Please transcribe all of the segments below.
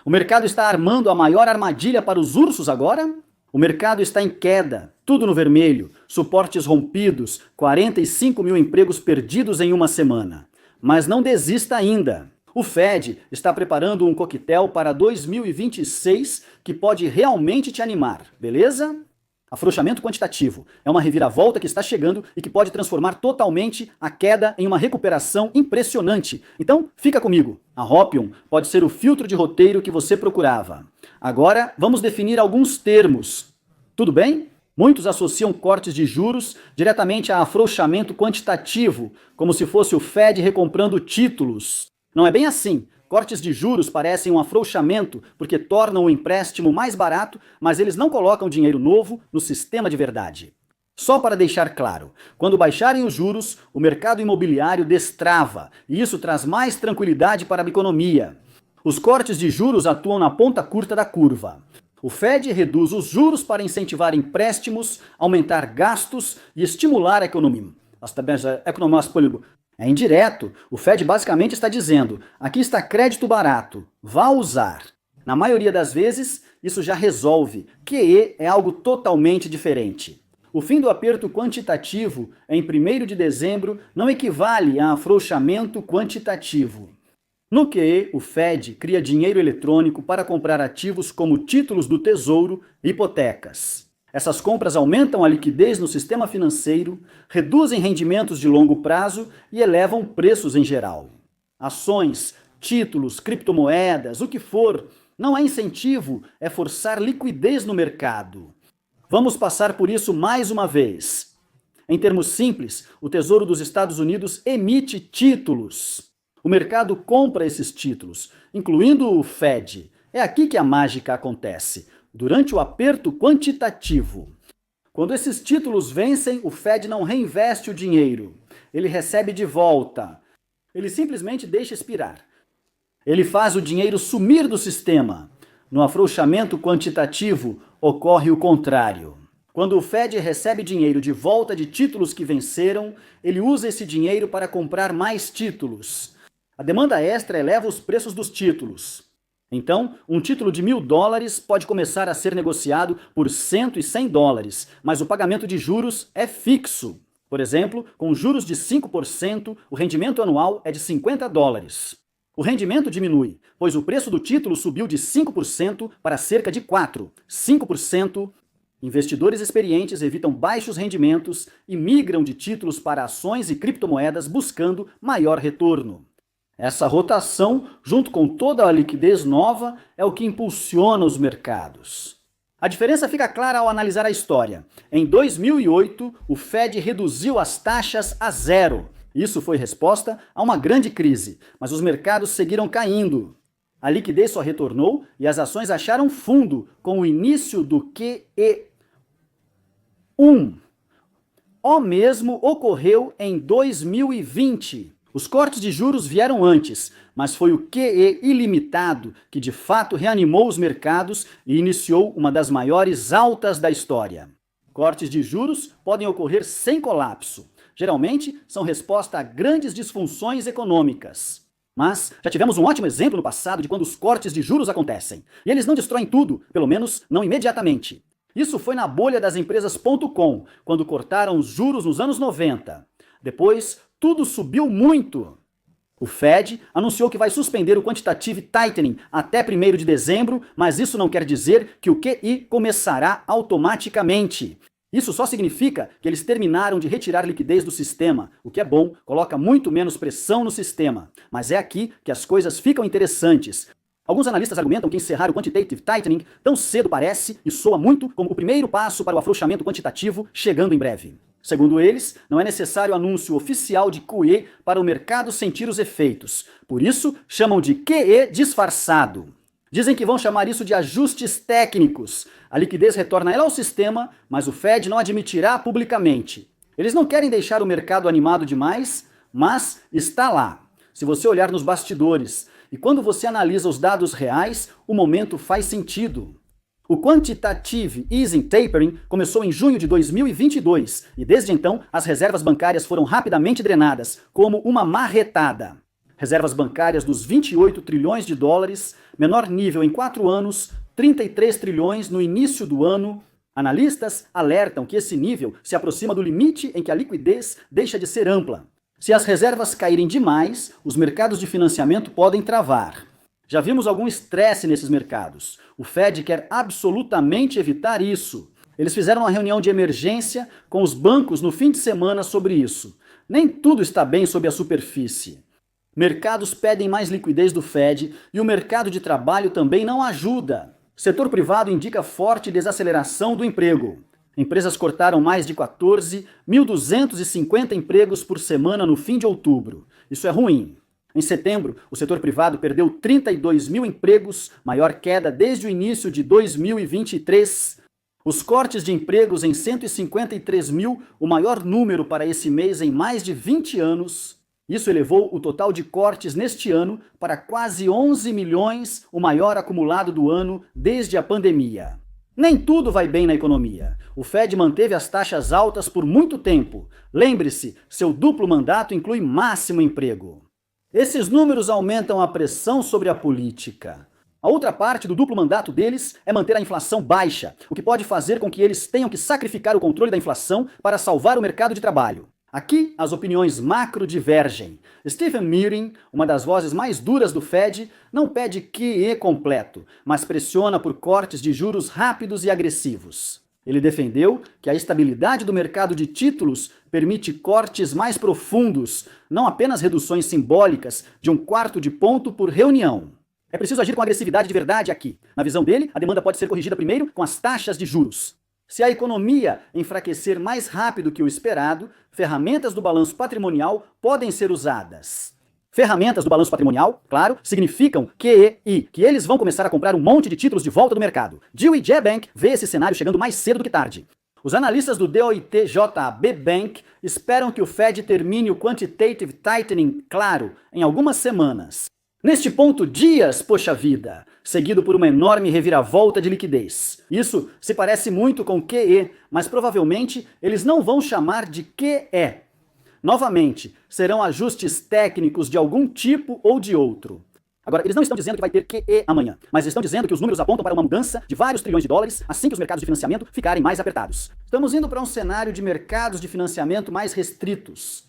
O mercado está armando a maior armadilha para os ursos agora? O mercado está em queda, tudo no vermelho, suportes rompidos, 45 mil empregos perdidos em uma semana. Mas não desista ainda. O Fed está preparando um coquetel para 2026 que pode realmente te animar, beleza? Afrouxamento quantitativo é uma reviravolta que está chegando e que pode transformar totalmente a queda em uma recuperação impressionante. Então, fica comigo. A Hopium pode ser o filtro de roteiro que você procurava. Agora, vamos definir alguns termos. Tudo bem? Muitos associam cortes de juros diretamente a afrouxamento quantitativo, como se fosse o Fed recomprando títulos. Não é bem assim. Cortes de juros parecem um afrouxamento porque tornam o empréstimo mais barato, mas eles não colocam dinheiro novo no sistema de verdade. Só para deixar claro, quando baixarem os juros, o mercado imobiliário destrava, e isso traz mais tranquilidade para a economia. Os cortes de juros atuam na ponta curta da curva. O Fed reduz os juros para incentivar empréstimos, aumentar gastos e estimular a economia. É indireto. O Fed basicamente está dizendo: aqui está crédito barato, vá usar. Na maioria das vezes, isso já resolve. QE é algo totalmente diferente. O fim do aperto quantitativo em 1º de dezembro não equivale a afrouxamento quantitativo. No QE, o Fed cria dinheiro eletrônico para comprar ativos como títulos do Tesouro e hipotecas. Essas compras aumentam a liquidez no sistema financeiro, reduzem rendimentos de longo prazo e elevam preços em geral. Ações, títulos, criptomoedas, o que for, não é incentivo, é forçar liquidez no mercado. Vamos passar por isso mais uma vez. Em termos simples, o Tesouro dos Estados Unidos emite títulos. O mercado compra esses títulos, incluindo o Fed. É aqui que a mágica acontece. Durante o aperto quantitativo. Quando esses títulos vencem, o Fed não reinveste o dinheiro. Ele recebe de volta. Ele simplesmente deixa expirar. Ele faz o dinheiro sumir do sistema. No afrouxamento quantitativo, ocorre o contrário. Quando o Fed recebe dinheiro de volta de títulos que venceram, ele usa esse dinheiro para comprar mais títulos. A demanda extra eleva os preços dos títulos. Então, um título de $1.000 pode começar a ser negociado por $100 e $100, mas o pagamento de juros é fixo. Por exemplo, com juros de 5%, o rendimento anual é de $50. O rendimento diminui, pois o preço do título subiu de 5% para cerca de 4%. 5%. Investidores experientes evitam baixos rendimentos e migram de títulos para ações e criptomoedas buscando maior retorno. Essa rotação, junto com toda a liquidez nova, é o que impulsiona os mercados. A diferença fica clara ao analisar a história. Em 2008, o Fed reduziu as taxas a zero. Isso foi resposta a uma grande crise, mas os mercados seguiram caindo. A liquidez só retornou e as ações acharam fundo com o início do QE1. O mesmo ocorreu em 2020. Os cortes de juros vieram antes, mas foi o QE ilimitado que de fato reanimou os mercados e iniciou uma das maiores altas da história. Cortes de juros podem ocorrer sem colapso. Geralmente, são resposta a grandes disfunções econômicas. Mas já tivemos um ótimo exemplo no passado de quando os cortes de juros acontecem. E eles não destroem tudo, pelo menos não imediatamente. Isso foi na bolha das empresas.com, quando cortaram os juros nos anos 90. Depois, tudo subiu muito. O Fed anunciou que vai suspender o quantitative tightening até 1º de dezembro, mas isso não quer dizer que o QI começará automaticamente. Isso só significa que eles terminaram de retirar liquidez do sistema, o que é bom, coloca muito menos pressão no sistema. Mas é aqui que as coisas ficam interessantes. Alguns analistas argumentam que encerrar o quantitative tightening tão cedo parece e soa muito como o primeiro passo para o afrouxamento quantitativo chegando em breve. Segundo eles, não é necessário anúncio oficial de QE para o mercado sentir os efeitos. Por isso, chamam de QE disfarçado. Dizem que vão chamar isso de ajustes técnicos. A liquidez retorna ela ao sistema, mas o Fed não admitirá publicamente. Eles não querem deixar o mercado animado demais, mas está lá. Se você olhar nos bastidores e quando você analisa os dados reais, o momento faz sentido. O Quantitative Easing Tapering começou em junho de 2022 e desde então as reservas bancárias foram rapidamente drenadas, como uma marretada. Reservas bancárias dos 28 trilhões de dólares, menor nível em 4 anos, 33 trilhões no início do ano. Analistas alertam que esse nível se aproxima do limite em que a liquidez deixa de ser ampla. Se as reservas caírem demais, os mercados de financiamento podem travar. Já vimos algum estresse nesses mercados. O Fed quer absolutamente evitar isso. Eles fizeram uma reunião de emergência com os bancos no fim de semana sobre isso. Nem tudo está bem sob a superfície. Mercados pedem mais liquidez do Fed e o mercado de trabalho também não ajuda. Setor privado indica forte desaceleração do emprego. Empresas cortaram mais de 14.250 empregos por semana no fim de outubro. Isso é ruim. Em setembro, o setor privado perdeu 32 mil empregos, maior queda desde o início de 2023. Os cortes de empregos em 153 mil, o maior número para esse mês em mais de 20 anos. Isso elevou o total de cortes neste ano para quase 11 milhões, o maior acumulado do ano desde a pandemia. Nem tudo vai bem na economia. O Fed manteve as taxas altas por muito tempo. Lembre-se, seu duplo mandato inclui máximo emprego. Esses números aumentam a pressão sobre a política. A outra parte do duplo mandato deles é manter a inflação baixa, o que pode fazer com que eles tenham que sacrificar o controle da inflação para salvar o mercado de trabalho. Aqui, as opiniões macro divergem. Stephen Meering, uma das vozes mais duras do Fed, não pede QE completo, mas pressiona por cortes de juros rápidos e agressivos. Ele defendeu que a estabilidade do mercado de títulos permite cortes mais profundos, não apenas reduções simbólicas de 1/4 de ponto por reunião. É preciso agir com agressividade de verdade aqui. Na visão dele, a demanda pode ser corrigida primeiro com as taxas de juros. Se a economia enfraquecer mais rápido que o esperado, ferramentas do balanço patrimonial podem ser usadas. Ferramentas do balanço patrimonial, claro, significam que eles vão começar a comprar um monte de títulos de volta do mercado. Dewey Bank vê esse cenário chegando mais cedo do que tarde. Os analistas do DOIT-JB Bank esperam que o Fed termine o Quantitative Tightening, claro, em algumas semanas. Neste ponto, dias, poxa vida, seguido por uma enorme reviravolta de liquidez. Isso se parece muito com QE, mas provavelmente eles não vão chamar de QE. Novamente, serão ajustes técnicos de algum tipo ou de outro. Agora, eles não estão dizendo que vai ter QE amanhã, mas estão dizendo que os números apontam para uma mudança de vários trilhões de dólares assim que os mercados de financiamento ficarem mais apertados. Estamos indo para um cenário de mercados de financiamento mais restritos.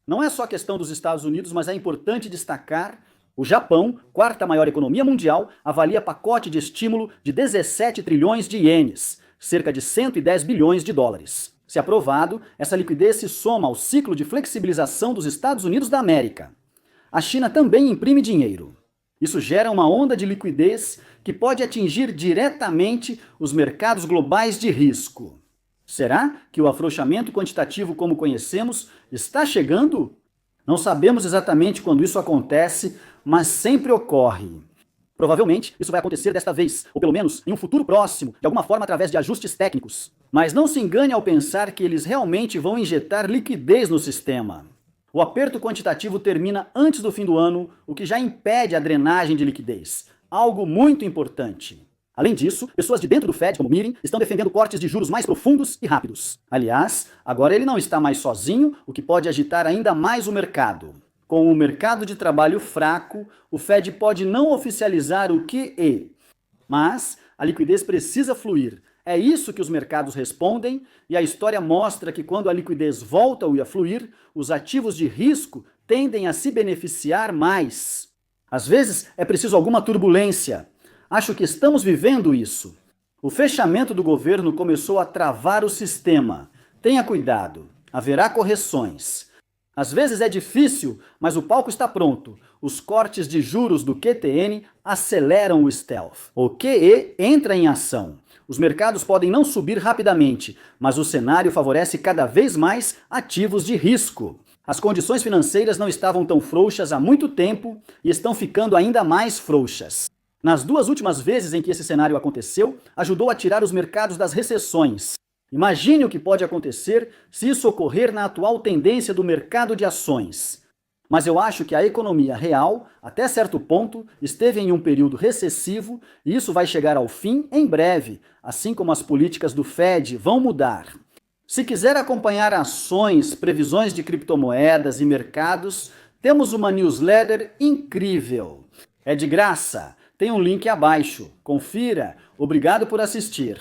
Não é só questão dos Estados Unidos, mas é importante destacar: o Japão, quarta maior economia mundial, avalia pacote de estímulo de 17 trilhões de ienes, cerca de 110 bilhões de dólares. Se aprovado, essa liquidez se soma ao ciclo de flexibilização dos Estados Unidos da América. A China também imprime dinheiro. Isso gera uma onda de liquidez que pode atingir diretamente os mercados globais de risco. Será que o afrouxamento quantitativo como conhecemos está chegando? Não sabemos exatamente quando isso acontece, mas sempre ocorre. Provavelmente isso vai acontecer desta vez, ou pelo menos em um futuro próximo, de alguma forma através de ajustes técnicos. Mas não se engane ao pensar que eles realmente vão injetar liquidez no sistema. O aperto quantitativo termina antes do fim do ano, o que já impede a drenagem de liquidez. Algo muito importante. Além disso, pessoas de dentro do Fed, como Meering, estão defendendo cortes de juros mais profundos e rápidos. Aliás, agora ele não está mais sozinho, o que pode agitar ainda mais o mercado. Com o mercado de trabalho fraco, o Fed pode não oficializar o QE. Mas a liquidez precisa fluir. É isso que os mercados respondem, e a história mostra que quando a liquidez volta a fluir, os ativos de risco tendem a se beneficiar mais. Às vezes é preciso alguma turbulência. Acho que estamos vivendo isso. O fechamento do governo começou a travar o sistema. Tenha cuidado, haverá correções. Às vezes é difícil, mas o palco está pronto. Os cortes de juros do QTN aceleram o stealth. O QE entra em ação. Os mercados podem não subir rapidamente, mas o cenário favorece cada vez mais ativos de risco. As condições financeiras não estavam tão frouxas há muito tempo e estão ficando ainda mais frouxas. Nas duas últimas vezes em que esse cenário aconteceu, ajudou a tirar os mercados das recessões. Imagine o que pode acontecer se isso ocorrer na atual tendência do mercado de ações. Mas eu acho que a economia real, até certo ponto, esteve em um período recessivo e isso vai chegar ao fim em breve, assim como as políticas do Fed vão mudar. Se quiser acompanhar ações, previsões de criptomoedas e mercados, Temos uma newsletter incrível. É de graça. Tem um link abaixo. Confira. Obrigado por assistir.